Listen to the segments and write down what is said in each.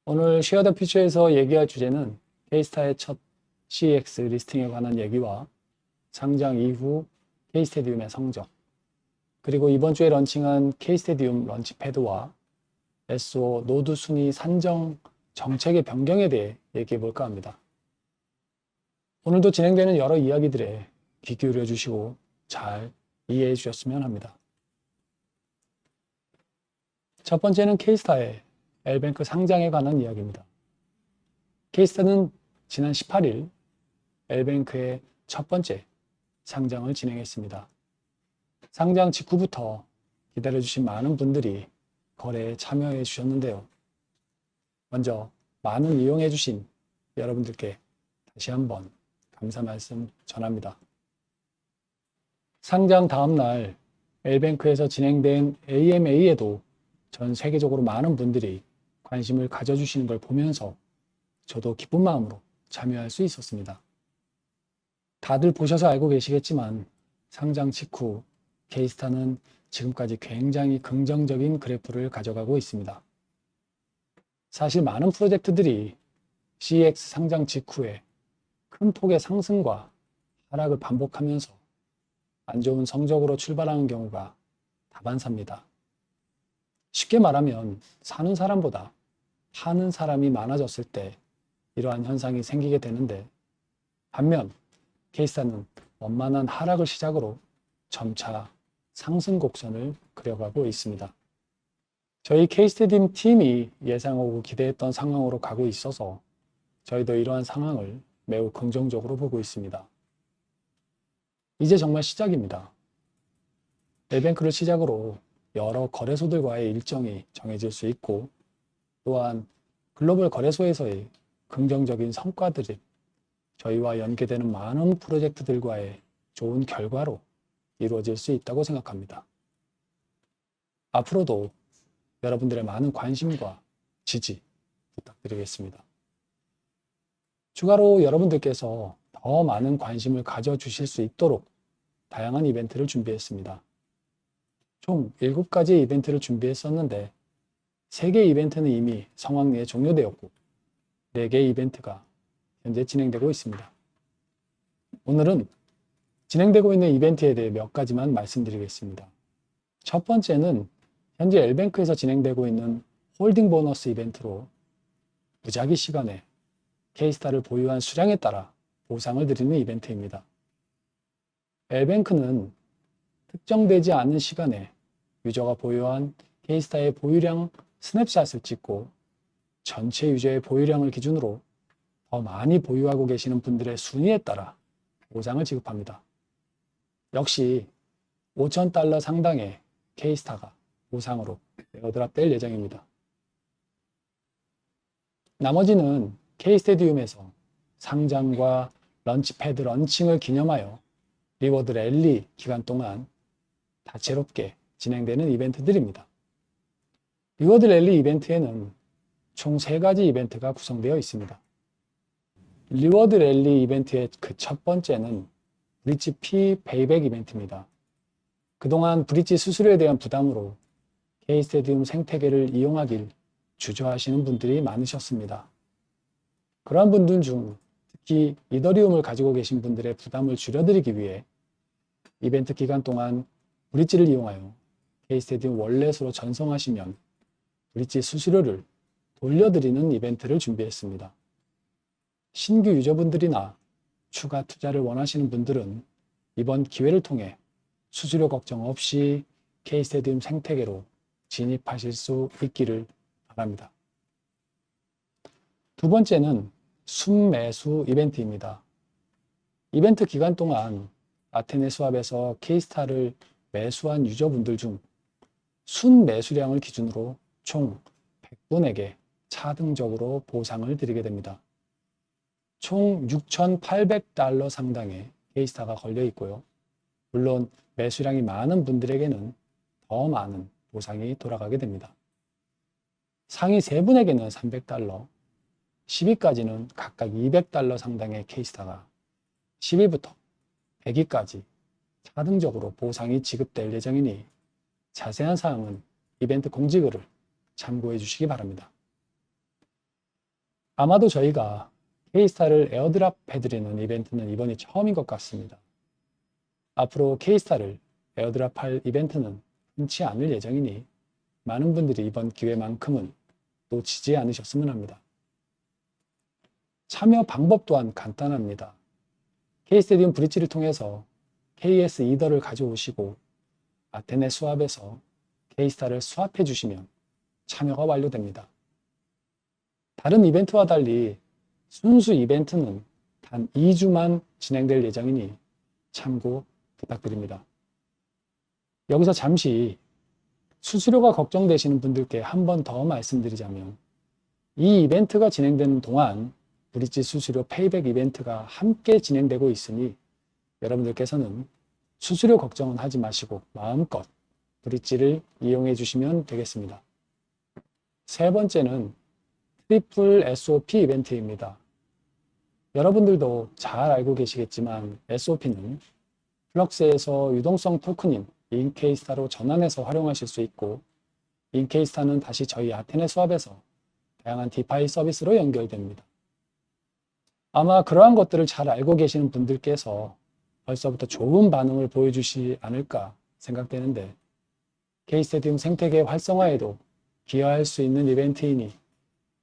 오늘 쉐어 더 퓨처에서 얘기할 주제는 K스타의 첫 CEX 리스팅에 관한 얘기와 상장 이후 K스테디움의 성적, 그리고 이번 주에 런칭한 K스테디움 런치패드와 SO 노드 순위 산정 정책의 변경에 대해 얘기해 볼까 합니다. 오늘도 진행되는 여러 이야기들에 귀 기울여 주시고 잘 이해해 주셨으면 합니다. 첫 번째는 K스타의 L뱅크 상장에 관한 이야기입니다. K스타는 지난 18일 L뱅크의 첫 번째 상장을 진행했습니다. 상장 직후부터 기다려주신 많은 분들이 거래에 참여해 주셨는데요. 먼저 많은 이용해 주신 여러분들께 다시 한번 감사 말씀 전합니다. 상장 다음 날 L뱅크에서 진행된 AMA에도 전 세계적으로 많은 분들이 관심을 가져주시는 걸 보면서 저도 기쁜 마음으로 참여할 수 있었습니다. 다들 보셔서 알고 계시겠지만 상장 직후 K스타는 지금까지 굉장히 긍정적인 그래프를 가져가고 있습니다. 사실 많은 프로젝트들이 CEX 상장 직후에 큰 폭의 상승과 하락을 반복하면서 안 좋은 성적으로 출발하는 경우가 다반사입니다. 쉽게 말하면 사는 사람보다 파는 사람이 많아졌을 때 이러한 현상이 생기게 되는데, 반면 K스타는 원만한 하락을 시작으로 점차 상승 곡선을 그려가고 있습니다. 저희 K스테디움 팀이 예상하고 기대했던 상황으로 가고 있어서 저희도 이러한 상황을 매우 긍정적으로 보고 있습니다. 이제 정말 시작입니다. L뱅크를 시작으로 여러 거래소들과의 일정이 정해질 수 있고, 또한 글로벌 거래소에서의 긍정적인 성과들이 저희와 연계되는 많은 프로젝트들과의 좋은 결과로 이루어질 수 있다고 생각합니다. 앞으로도 여러분들의 많은 관심과 지지 부탁드리겠습니다. 추가로 여러분들께서 더 많은 관심을 가져주실 수 있도록 다양한 이벤트를 준비했습니다. 총 7가지의 이벤트를 준비했었는데 3개 이벤트는 이미 성황리에 종료되었고 4개의 이벤트가 현재 진행되고 있습니다. 오늘은 진행되고 있는 이벤트에 대해 몇 가지만 말씀드리겠습니다. 첫 번째는 현재 L뱅크에서 진행되고 있는 홀딩 보너스 이벤트로 무작위 시간에 K스타를 보유한 수량에 따라 보상을 드리는 이벤트입니다. L뱅크는 특정되지 않은 시간에 유저가 보유한 K스타의 보유량 스냅샷을 찍고 전체 유저의 보유량을 기준으로 더 많이 보유하고 계시는 분들의 순위에 따라 보상을 지급합니다. 역시 $5,000 상당의 K스타가 보상으로 에어드랍될 예정입니다. 나머지는 K스테디움에서 상장과 런치패드 런칭을 기념하여 리워드 랠리 기간 동안 다채롭게 진행되는 이벤트들입니다. 리워드 랠리 이벤트에는 총 3가지 이벤트가 구성되어 있습니다. 리워드 랠리 이벤트의 그 첫 번째는 브릿지 피 베이백 이벤트입니다. 그동안 브릿지 수수료에 대한 부담으로 K스테디움 생태계를 이용하길 주저하시는 분들이 많으셨습니다. 그러한 분들 중 특히 이더리움을 가지고 계신 분들의 부담을 줄여드리기 위해 이벤트 기간 동안 브릿지를 이용하여 K스테디움 월렛으로 전송하시면 브릿지 수수료를 돌려드리는 이벤트를 준비했습니다. 신규 유저분들이나 추가 투자를 원하시는 분들은 이번 기회를 통해 수수료 걱정 없이 K스테디움 생태계로 진입하실 수 있기를 바랍니다. 두 번째는 순매수 이벤트입니다. 이벤트 기간 동안 아테네 수합에서 K스타를 매수한 유저분들 중 순매수량을 기준으로 총 100분에게 차등적으로 보상을 드리게 됩니다. 총 $6,800 상당의 K스타가 걸려 있고요. 물론 매수량이 많은 분들에게는 더 많은 보상이 돌아가게 됩니다. 상위 3분에게는 $300, 10위까지는 각각 $200 상당의 K스타가 10위부터 100위까지 차등적으로 보상이 지급될 예정이니 자세한 사항은 이벤트 공지글을 참고해 주시기 바랍니다. 아마도 저희가 K스타를 에어드랍 해드리는 이벤트는 이번이 처음인 것 같습니다. 앞으로 K스타를 에어드랍할 이벤트는 흔치 않을 예정이니 많은 분들이 이번 기회만큼은 놓치지 않으셨으면 합니다. 참여 방법 또한 간단합니다. K스테디움 브릿지를 통해서 KS 이더를 가져오시고 아테네 수합에서 K스타를 수합해 주시면 참여가 완료됩니다. 다른 이벤트와 달리 순수 이벤트는 단 2주만 진행될 예정이니 참고 부탁드립니다. 여기서 잠시 수수료가 걱정되시는 분들께 한 번 더 말씀드리자면 이 이벤트가 진행되는 동안 브릿지 수수료 페이백 이벤트가 함께 진행되고 있으니 여러분들께서는 수수료 걱정은 하지 마시고 마음껏 브릿지를 이용해 주시면 되겠습니다. 세 번째는 트리플 SOP 이벤트입니다. 여러분들도 잘 알고 계시겠지만 SOP는 플럭스에서 유동성 토큰인 인케이스타로 전환해서 활용하실 수 있고 인케이스타는 다시 저희 아테네 수합에서 다양한 디파이 서비스로 연결됩니다. 아마 그러한 것들을 잘 알고 계시는 분들께서 벌써부터 좋은 반응을 보여주시지 않을까 생각되는데 K스테디움 생태계 활성화에도 기여할 수 있는 이벤트이니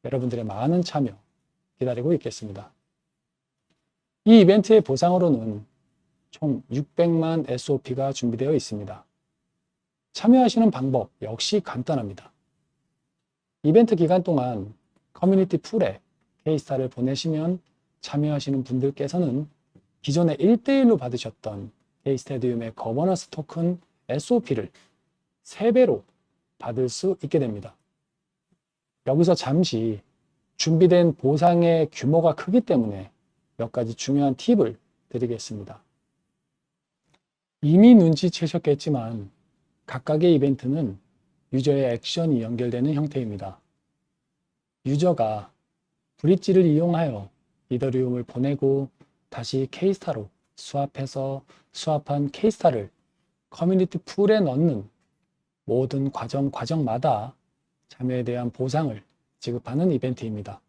여러분들의 많은 참여 기다리고 있겠습니다. 이 이벤트의 보상으로는 총 600만 SOP가 준비되어 있습니다. 참여하시는 방법 역시 간단합니다. 이벤트 기간 동안 커뮤니티 풀에 K스타를 보내시면 참여하시는 분들께서는 기존에 1대1로 받으셨던 K스테디움의 거버넌스 토큰 SOP를 3배로 받을 수 있게 됩니다. 여기서 잠시 준비된 보상의 규모가 크기 때문에 몇 가지 중요한 팁을 드리겠습니다. 이미 눈치채셨겠지만 각각의 이벤트는 유저의 액션이 연결되는 형태입니다. 유저가 브릿지를 이용하여 이더리움을 보내고 다시 K스타로 수합해서 수합한 K스타를 커뮤니티 풀에 넣는 모든 과정마다 참여에 대한 보상을 지급하는 이벤트입니다.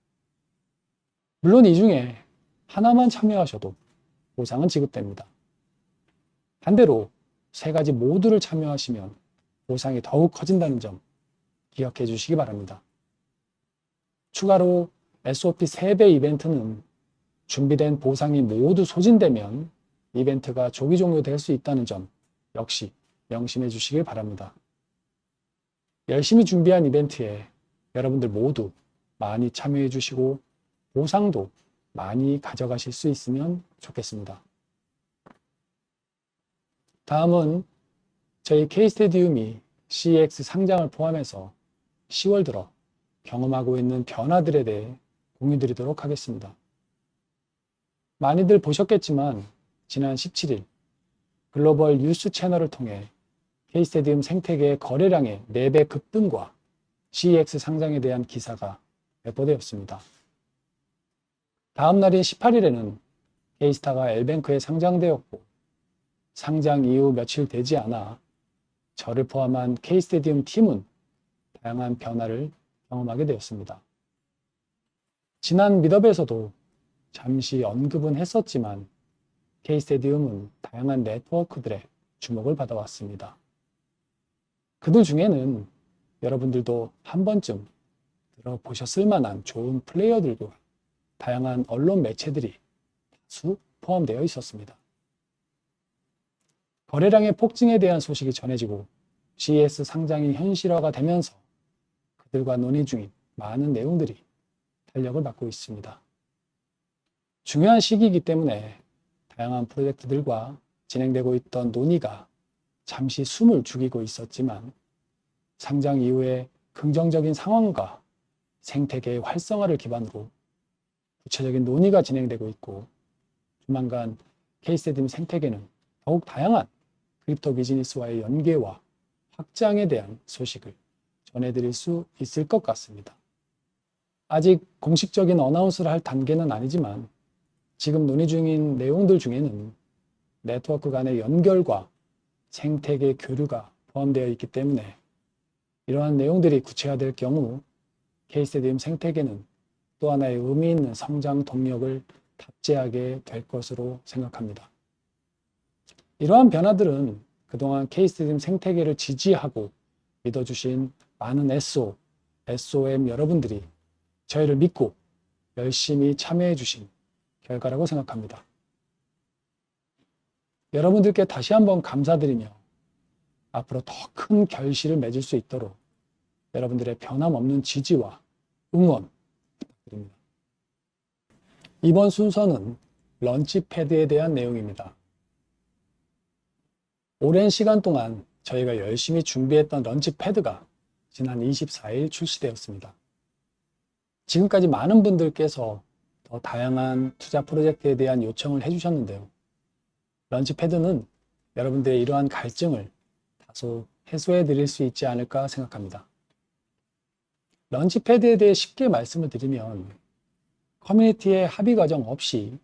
물론 이 중에 하나만 참여하셔도 보상은 지급됩니다. 반대로 3가지 모두를 참여하시면 보상이 더욱 커진다는 점 기억해 주시기 바랍니다. 추가로 SOP 3배 이벤트는 준비된 보상이 모두 소진되면 이벤트가 조기 종료될 수 있다는 점 역시 명심해 주시길 바랍니다. 열심히 준비한 이벤트에 여러분들 모두 많이 참여해 주시고 보상도 많이 가져가실 수 있으면 좋겠습니다. 다음은 저희 K스테디움이 CEX 상장을 포함해서 10월 들어 경험하고 있는 변화들에 대해 공유드리도록 하겠습니다. 많이들 보셨겠지만 지난 17일 글로벌 뉴스 채널을 통해 K스테디움 생태계의 거래량의 4배 급등과 CEX 상장에 대한 기사가 배포되었습니다. 다음 날인 18일에는 K스타가 L뱅크에 상장되었고 상장 이후 며칠 되지 않아 저를 포함한 K스테디움 팀은 다양한 변화를 경험하게 되었습니다. 지난 미더에서도 잠시 언급은 했었지만 K스테디움은 다양한 네트워크들의 주목을 받아왔습니다. 그들 중에는 여러분들도 한 번쯤 들어보셨을 만한 좋은 플레이어들과 다양한 언론 매체들이 다수 포함되어 있었습니다. 거래량의 폭증에 대한 소식이 전해지고 CES 상장이 현실화가 되면서 그들과 논의 중인 많은 내용들이 탄력을 받고 있습니다. 중요한 시기이기 때문에 다양한 프로젝트들과 진행되고 있던 논의가 잠시 숨을 죽이고 있었지만 상장 이후에 긍정적인 상황과 생태계의 활성화를 기반으로 구체적인 논의가 진행되고 있고 조만간 K스테디움 생태계는 더욱 다양한 크립토 비즈니스와의 연계와 확장에 대한 소식을 전해드릴 수 있을 것 같습니다. 아직 공식적인 어나운스를 할 단계는 아니지만 지금 논의 중인 내용들 중에는 네트워크 간의 연결과 생태계 교류가 포함되어 있기 때문에 이러한 내용들이 구체화될 경우 K스테디움 생태계는 또 하나의 의미 있는 성장 동력을 탑재하게 될 것으로 생각합니다. 이러한 변화들은 그동안 K스트디움 생태계를 지지하고 믿어주신 많은 SO, SOM 여러분들이 저희를 믿고 열심히 참여해 주신 결과라고 생각합니다. 여러분들께 다시 한번 감사드리며 앞으로 더 큰 결실을 맺을 수 있도록 여러분들의 변함없는 지지와 응원 부탁드립니다. 이번 순서는 런치패드에 대한 내용입니다. 오랜 시간 동안 저희가 열심히 준비했던 런치패드가 지난 24일 출시되었습니다. 지금까지 많은 분들께서 더 다양한 투자 프로젝트에 대한 요청을 해주셨는데요. 런치패드는 여러분들의 이러한 갈증을 다소 해소해 드릴 수 있지 않을까 생각합니다. 런치패드에 대해 쉽게 말씀을 드리면 커뮤니티의 합의 과정 없이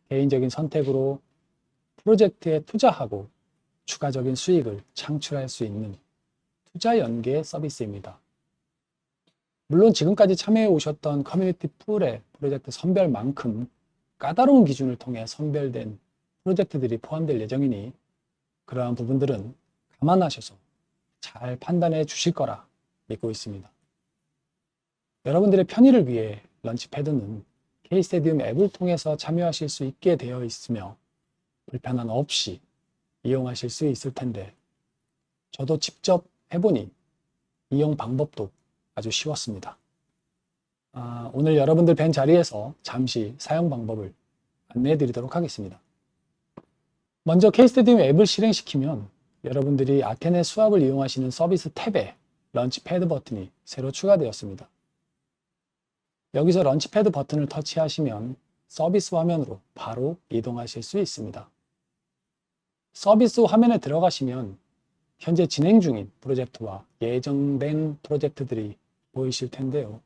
개인적인 선택으로 프로젝트에 투자하고 추가적인 수익을 창출할 수 있는 투자 연계 서비스입니다. 물론 지금까지 참여해 오셨던 커뮤니티 풀의 프로젝트 선별만큼 까다로운 기준을 통해 선별된 프로젝트들이 포함될 예정이니 그러한 부분들은 감안하셔서 잘 판단해 주실 거라 믿고 있습니다. 여러분들의 편의를 위해 런치패드는 K스테디움 앱을 통해서 참여하실 수 있게 되어 있으며 불편함 없이 이용하실 수 있을 텐데 저도 직접 해보니 이용 방법도 아주 쉬웠습니다. 오늘 여러분들 뵌 자리에서 잠시 사용 방법을 안내해 드리도록 하겠습니다. 먼저 K스테디움 앱을 실행시키면 여러분들이 아테네 수합을 이용하시는 서비스 탭에 런치패드 버튼이 새로 추가되었습니다. 여기서 런치패드 버튼을 터치하시면 서비스 화면으로 바로 이동하실 수 있습니다. 서비스 화면에 들어가시면 현재 진행 중인 프로젝트와 예정된 프로젝트들이 보이실 텐데요.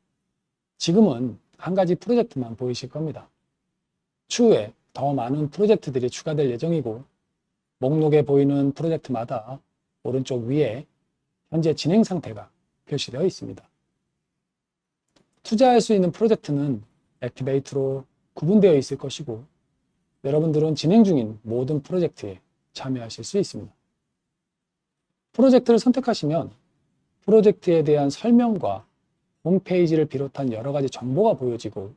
지금은 한 가지 프로젝트만 보이실 겁니다. 추후에 더 많은 프로젝트들이 추가될 예정이고 목록에 보이는 프로젝트마다 오른쪽 위에 현재 진행 상태가 표시되어 있습니다. 투자할 수 있는 프로젝트는 액티베이트로 구분되어 있을 것이고 여러분들은 진행 중인 모든 프로젝트에 참여하실 수 있습니다. 프로젝트를 선택하시면 프로젝트에 대한 설명과 홈페이지를 비롯한 여러 가지 정보가 보여지고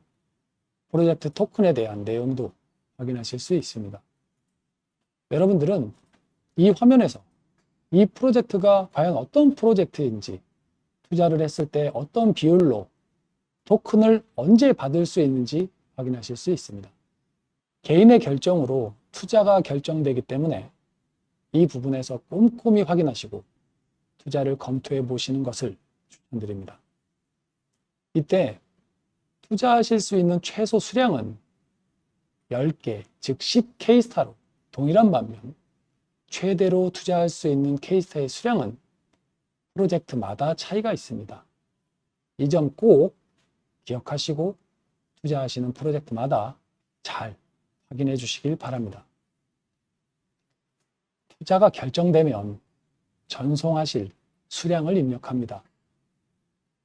프로젝트 토큰에 대한 내용도 확인하실 수 있습니다. 여러분들은 이 화면에서 이 프로젝트가 과연 어떤 프로젝트인지 투자를 했을 때 어떤 비율로 토큰을 언제 받을 수 있는지 확인하실 수 있습니다. 개인의 결정으로 투자가 결정되기 때문에 이 부분에서 꼼꼼히 확인하시고 투자를 검토해 보시는 것을 추천드립니다. 이때 투자하실 수 있는 최소 수량은 10개, 즉 10K스타로 동일한 반면 최대로 투자할 수 있는 K스타의 수량은 프로젝트마다 차이가 있습니다. 이 점 꼭 기억하시고 투자하시는 프로젝트마다 잘 확인해 주시길 바랍니다. 투자가 결정되면 전송하실 수량을 입력합니다.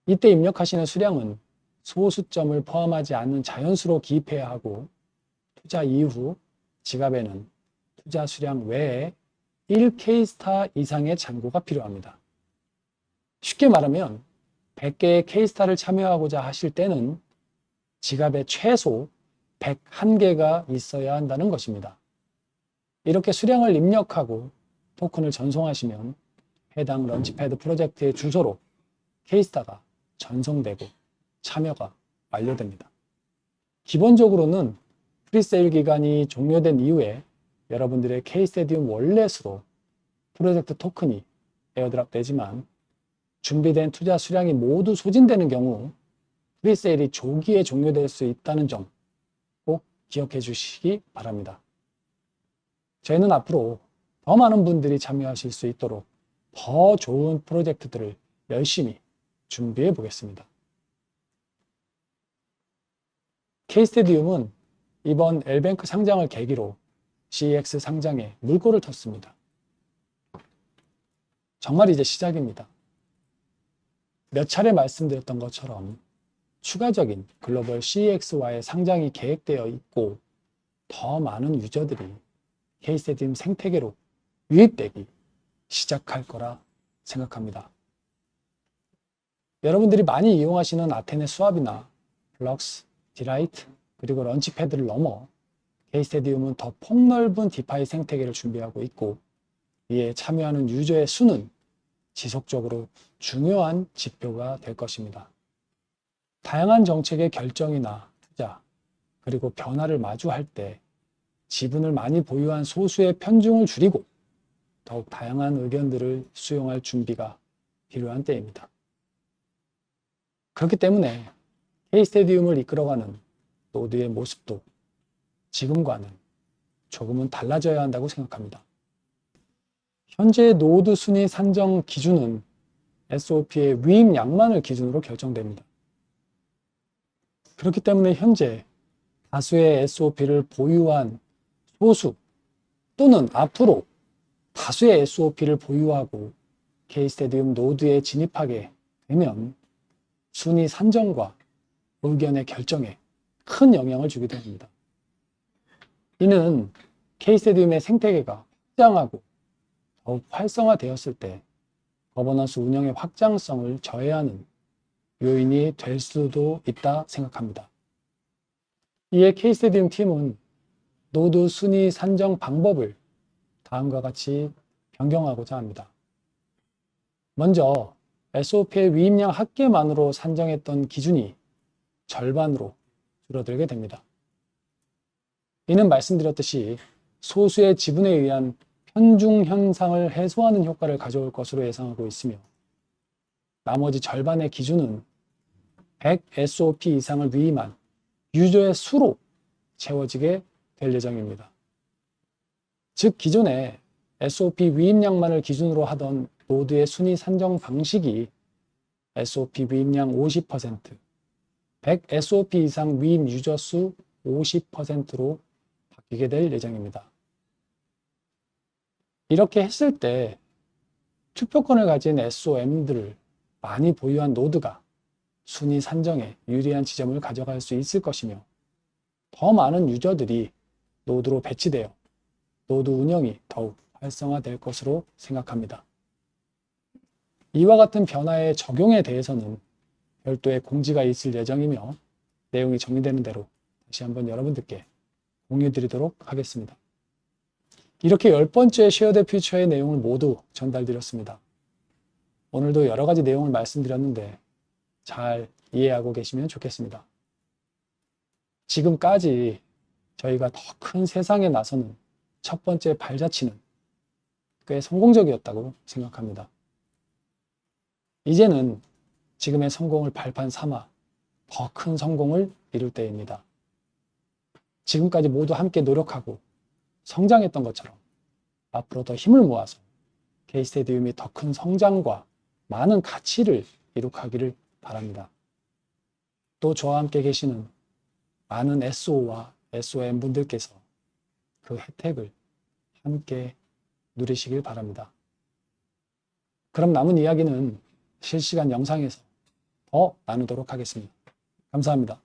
이때 입력하시는 수량은 소수점을 포함하지 않는 자연수로 기입해야 하고 투자 이후 지갑에는 투자 수량 외에 1K스타 이상의 잔고가 필요합니다. 쉽게 말하면 100개의 K스타를 참여하고자 하실 때는 지갑에 최소 101개가 있어야 한다는 것입니다. 이렇게 수량을 입력하고 토큰을 전송하시면 해당 런치패드 프로젝트의 주소로 K스타가 전송되고 참여가 완료됩니다. 기본적으로는 프리세일 기간이 종료된 이후에 여러분들의 K스테디움 월렛으로 프로젝트 토큰이 에어드랍 되지만 준비된 투자 수량이 모두 소진되는 경우 프리세일이 조기에 종료될 수 있다는 점 꼭 기억해 주시기 바랍니다. 저희는 앞으로 더 많은 분들이 참여하실 수 있도록 더 좋은 프로젝트들을 열심히 준비해 보겠습니다. K스테디움은 이번 L뱅크 상장을 계기로 CEX 상장에 물꼬를 텄습니다. 정말 이제 시작입니다. 몇 차례 말씀드렸던 것처럼 추가적인 글로벌 CEX와의 상장이 계획되어 있고 더 많은 유저들이 K스테디움 생태계로 유입되기 시작할 거라 생각합니다. 여러분들이 많이 이용하시는 아테네 수압이나 블럭스, 디라이트, 그리고 런치패드를 넘어 K스테디움은 더 폭넓은 디파이 생태계를 준비하고 있고 이에 참여하는 유저의 수는 지속적으로 중요한 지표가 될 것입니다. 다양한 정책의 결정이나 투자, 그리고 변화를 마주할 때 지분을 많이 보유한 소수의 편중을 줄이고 더욱 다양한 의견들을 수용할 준비가 필요한 때입니다. 그렇기 때문에 K스테디움을 이끌어가는 노드의 모습도 지금과는 조금은 달라져야 한다고 생각합니다. 현재 노드 순위 산정 기준은 SOP의 위임량만을 기준으로 결정됩니다. 그렇기 때문에 현재 다수의 SOP를 보유한 소수 또는 앞으로 다수의 SOP를 보유하고 K스테디움 노드에 진입하게 되면 순위 산정과 의견의 결정에 큰 영향을 주게 됩니다. 이는 K스테디움의 생태계가 확장하고 더욱 활성화되었을 때 거버넌스 운영의 확장성을 저해하는 요인이 될 수도 있다 생각합니다. 이에 K스테디움 팀은 노드 순위 산정 방법을 다음과 같이 변경하고자 합니다. 먼저 SOP의 위임량 합계만으로 산정했던 기준이 절반으로 줄어들게 됩니다. 이는 말씀드렸듯이 소수의 지분에 의한 편중 현상을 해소하는 효과를 가져올 것으로 예상하고 있으며 나머지 절반의 기준은 100 SOP 이상을 위임한 유저의 수로 채워지게 될 예정입니다. 즉 기존에 SOP 위임량만을 기준으로 하던 노드의 순위 산정 방식이 SOP 위임량 50%, 100 SOP 이상 위임 유저 수 50%로 바뀌게 될 예정입니다. 이렇게 했을 때 투표권을 가진 SOM들을 많이 보유한 노드가 순위 산정에 유리한 지점을 가져갈 수 있을 것이며 더 많은 유저들이 노드로 배치되어 노드 운영이 더욱 활성화될 것으로 생각합니다. 이와 같은 변화의 적용에 대해서는 별도의 공지가 있을 예정이며 내용이 정리되는 대로 다시 한번 여러분들께 공유 드리도록 하겠습니다. 이렇게 10번째 쉐어드 퓨처의 내용을 모두 전달드렸습니다. 오늘도 여러 가지 내용을 말씀드렸는데 잘 이해하고 계시면 좋겠습니다. 지금까지 저희가 더 큰 세상에 나서는 첫 번째 발자취는 꽤 성공적이었다고 생각합니다. 이제는 지금의 성공을 발판 삼아 더 큰 성공을 이룰 때입니다. 지금까지 모두 함께 노력하고 성장했던 것처럼 앞으로 더 힘을 모아서 K스테디움이 더 큰 성장과 많은 가치를 이룩하기를 바랍니다. 또 저와 함께 계시는 많은 SO와 SOM 분들께서 그 혜택을 함께 누리시길 바랍니다. 그럼 남은 이야기는 실시간 영상에서 더 나누도록 하겠습니다. 감사합니다.